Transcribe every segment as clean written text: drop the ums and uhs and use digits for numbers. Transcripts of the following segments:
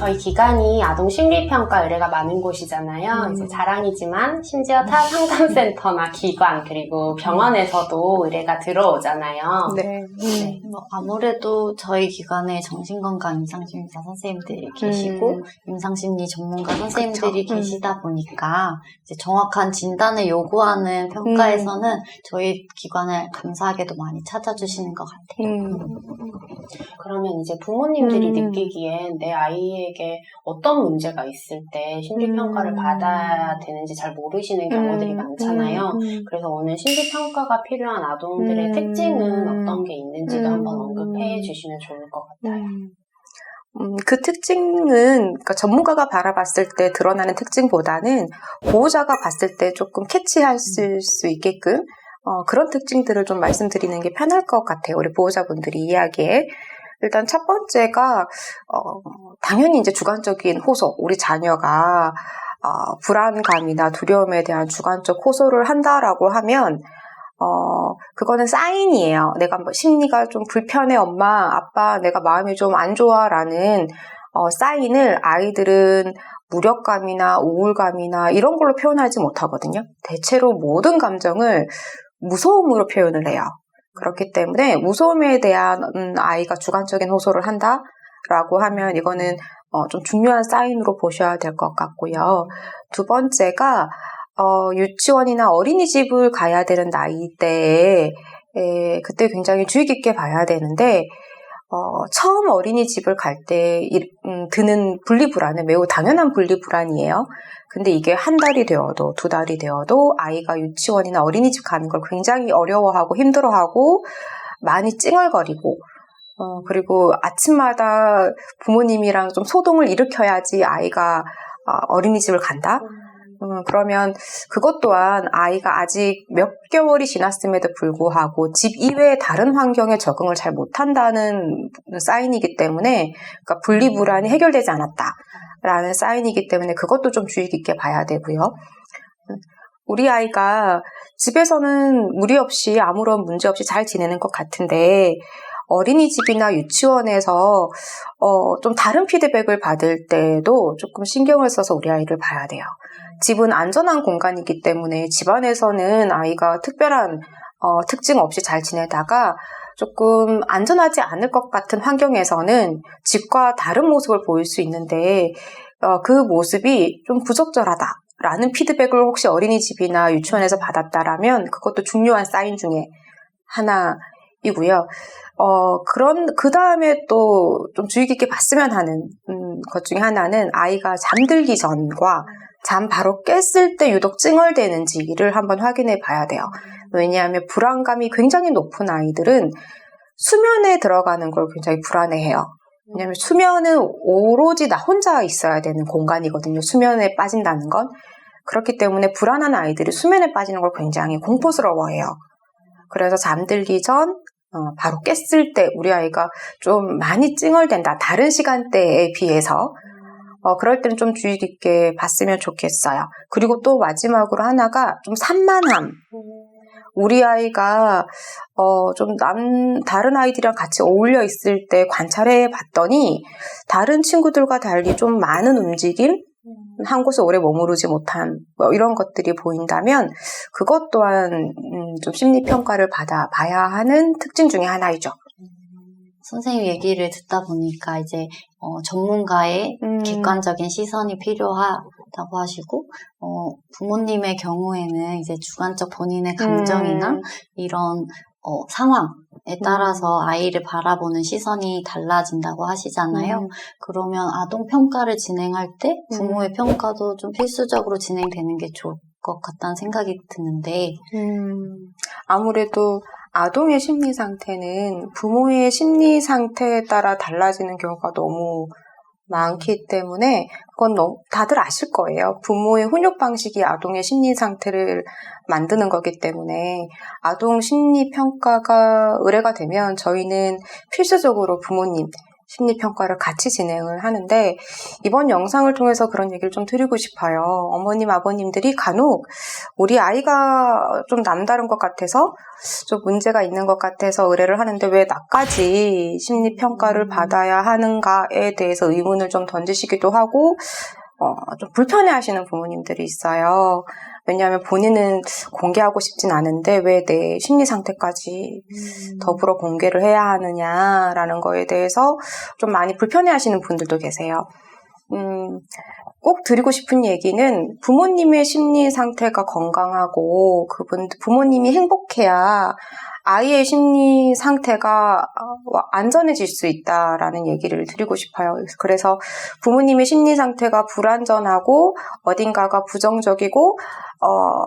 저희 기관이 아동 심리평가 의뢰가 많은 곳이잖아요. 이제 자랑이지만 심지어 타 상담센터나 기관 그리고 병원에서도 의뢰가 들어오잖아요. 네. 아무래도 저희 기관에 정신건강 임상심리사 선생님들이 계시고 임상심리 전문가 선생님들이 계시다 보니까 이제 정확한 진단을 요구하는 평가에서는 저희 기관을 감사하게도 많이 찾아주시는 것 같아요. 그러면 이제 부모님들이 느끼기엔 내 아이에게 어떤 문제가 있을 때 심리평가를 받아야 되는지 잘 모르시는 경우들이 많잖아요. 그래서 오늘 심리평가가 필요한 아동들의 특징은 어떤 게 있는지도 한번 언급해 주시면 좋을 것 같아요. 그 특징은 그러니까 전문가가 바라봤을 때 드러나는 특징보다는 보호자가 봤을 때 조금 캐치할 수 있게끔 그런 특징들을 좀 말씀드리는 게 편할 것 같아요. 우리 보호자분들이 이야기에. 일단 첫 번째가 당연히 이제 주관적인 호소, 우리 자녀가 불안감이나 두려움에 대한 주관적 호소를 한다라고 하면 그거는 사인이에요. 내가 심리가 좀 불편해, 엄마, 아빠, 내가 마음이 좀 안 좋아라는 사인을 아이들은 무력감이나 우울감이나 이런 걸로 표현하지 못하거든요. 대체로 모든 감정을 무서움으로 표현을 해요. 그렇기 때문에 무서움에 대한 아이가 주관적인 호소를 한다라고 하면 이거는 좀 중요한 사인으로 보셔야 될 것 같고요. 두 번째가 유치원이나 어린이집을 가야 되는 나이대에 그때 굉장히 주의 깊게 봐야 되는데 처음 어린이집을 갈 때 드는 분리불안은 매우 당연한 분리불안이에요. 근데 이게 한 달이 되어도 두 달이 되어도 아이가 유치원이나 어린이집 가는 걸 굉장히 어려워하고 힘들어하고 많이 찡얼거리고 그리고 아침마다 부모님이랑 좀 소동을 일으켜야지 아이가 어린이집을 간다? 그러면 그것 또한 아이가 아직 몇 개월이 지났음에도 불구하고 집 이외의 다른 환경에 적응을 잘 못한다는 사인이기 때문에 그러니까 분리불안이 해결되지 않았다라는 사인이기 때문에 그것도 좀 주의 깊게 봐야 되고요. 우리 아이가 집에서는 무리 없이 아무런 문제 없이 잘 지내는 것 같은데 어린이집이나 유치원에서 좀 다른 피드백을 받을 때도 조금 신경을 써서 우리 아이를 봐야 돼요. 집은 안전한 공간이기 때문에 집안에서는 아이가 특별한 특징 없이 잘 지내다가 조금 안전하지 않을 것 같은 환경에서는 집과 다른 모습을 보일 수 있는데 그 모습이 좀 부적절하다라는 피드백을 혹시 어린이집이나 유치원에서 받았다라면 그것도 중요한 사인 중에 하나이고요. 그 다음에 또 좀 주의 깊게 봤으면 하는 것 중에 하나는 아이가 잠들기 전과 잠 바로 깼을 때 유독 찡얼대는지를 한번 확인해 봐야 돼요. 왜냐하면 불안감이 굉장히 높은 아이들은 수면에 들어가는 걸 굉장히 불안해해요. 왜냐하면 수면은 오로지 나 혼자 있어야 되는 공간이거든요. 수면에 빠진다는 건. 그렇기 때문에 불안한 아이들이 수면에 빠지는 걸 굉장히 공포스러워해요. 그래서 잠들기 전 바로 깼을 때 우리 아이가 좀 많이 찡얼댄다. 다른 시간대에 비해서. 그럴 때는 좀 주의 깊게 봤으면 좋겠어요. 그리고 또 마지막으로 하나가 좀 산만함. 우리 아이가 다른 아이들이랑 같이 어울려 있을 때 관찰해 봤더니 다른 친구들과 달리 좀 많은 움직임, 한 곳에 오래 머무르지 못한 이런 것들이 보인다면 그것 또한 좀 심리평가를 받아봐야 하는 특징 중에 하나이죠. 선생님 얘기를 듣다 보니까 이제 전문가의 객관적인 시선이 필요하다고 하시고 부모님의 경우에는 이제 주관적 본인의 감정이나 이런 상황에 따라서 아이를 바라보는 시선이 달라진다고 하시잖아요. 그러면 아동 평가를 진행할 때 부모의 평가도 좀 필수적으로 진행되는 게 좋을 것 같다는 생각이 드는데 아무래도 아동의 심리 상태는 부모의 심리 상태에 따라 달라지는 경우가 너무 많기 때문에 그건 다들 아실 거예요. 부모의 훈육 방식이 아동의 심리 상태를 만드는 거기 때문에 아동 심리 평가가 의뢰가 되면 저희는 필수적으로 부모님 심리평가를 같이 진행을 하는데 이번 영상을 통해서 그런 얘기를 좀 드리고 싶어요. 어머님, 아버님들이 간혹 우리 아이가 좀 남다른 것 같아서 좀 문제가 있는 것 같아서 의뢰를 하는데 왜 나까지 심리평가를 받아야 하는가에 대해서 의문을 좀 던지시기도 하고 좀 불편해하시는 부모님들이 있어요. 왜냐하면 본인은 공개하고 싶진 않은데 왜 내 심리 상태까지 더불어 공개를 해야 하느냐라는 거에 대해서 좀 많이 불편해하시는 분들도 계세요. 꼭 드리고 싶은 얘기는 부모님의 심리 상태가 건강하고 부모님이 행복해야 아이의 심리 상태가 안전해질 수 있다라는 얘기를 드리고 싶어요. 그래서 부모님의 심리 상태가 불안전하고 어딘가가 부정적이고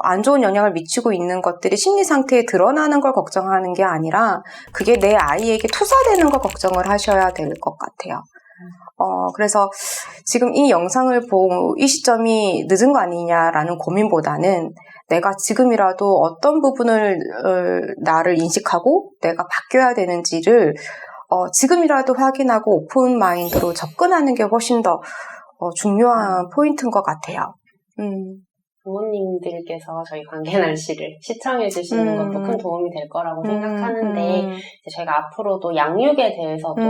안 좋은 영향을 미치고 있는 것들이 심리 상태에 드러나는 걸 걱정하는 게 아니라 그게 내 아이에게 투사되는 걸 걱정을 하셔야 될 것 같아요. 그래서 지금 이 영상을 보고 이 시점이 늦은 거 아니냐라는 고민보다는 내가 지금이라도 어떤 부분을 나를 인식하고 내가 바뀌어야 되는지를 지금이라도 확인하고 오픈 마인드로 접근하는 게 훨씬 더 중요한 포인트인 것 같아요. 부모님들께서 저희 관계날씨를 시청해 주시는 것도 큰 도움이 될 거라고 생각하는데 이제 저희가 앞으로도 양육에 대해서도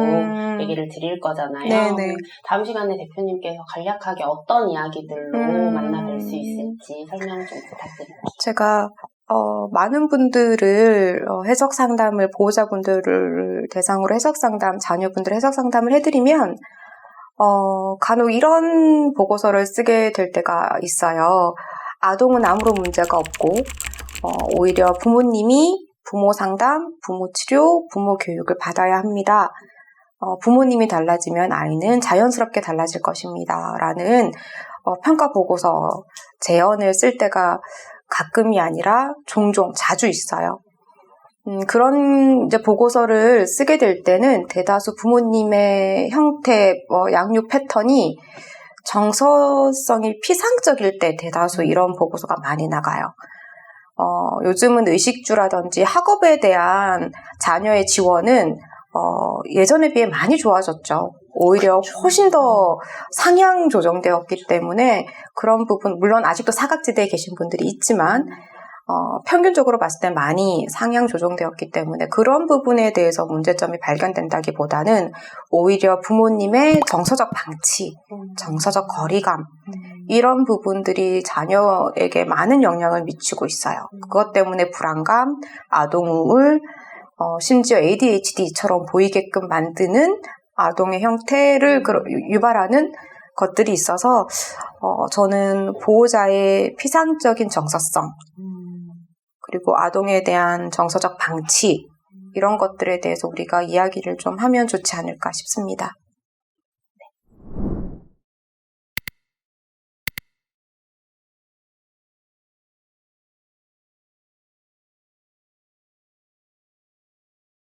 얘기를 드릴 거잖아요. 네네. 다음 시간에 대표님께서 간략하게 어떤 이야기들로 만나뵐 수 있을지 설명 좀 부탁드립니다. 제가 많은 분들을 해석 상담을 보호자분들을 대상으로 해석 상담, 자녀분들 해석 상담을 해드리면 간혹 이런 보고서를 쓰게 될 때가 있어요. 아동은 아무런 문제가 없고 오히려 부모님이 부모 상담, 부모 치료, 부모 교육을 받아야 합니다. 부모님이 달라지면 아이는 자연스럽게 달라질 것입니다. 라는 평가 보고서 제언을 쓸 때가 가끔이 아니라 종종 자주 있어요. 그런 이제 보고서를 쓰게 될 때는 대다수 부모님의 형태, 양육 패턴이 정서성이 피상적일 때 대다수 이런 보고서가 많이 나가요. 요즘은 의식주라든지 학업에 대한 자녀의 지원은 예전에 비해 많이 좋아졌죠. 오히려 훨씬 더 상향 조정되었기 때문에 그런 부분, 물론 아직도 사각지대에 계신 분들이 있지만 평균적으로 봤을 때 많이 상향 조정되었기 때문에 그런 부분에 대해서 문제점이 발견된다기보다는 오히려 부모님의 정서적 방치, 정서적 거리감 이런 부분들이 자녀에게 많은 영향을 미치고 있어요. 그것 때문에 불안감, 아동 우울, 심지어 ADHD처럼 보이게끔 만드는 아동의 형태를 유발하는 것들이 있어서 저는 보호자의 피상적인 정서성 그리고 아동에 대한 정서적 방치 이런 것들에 대해서 우리가 이야기를 좀 하면 좋지 않을까 싶습니다.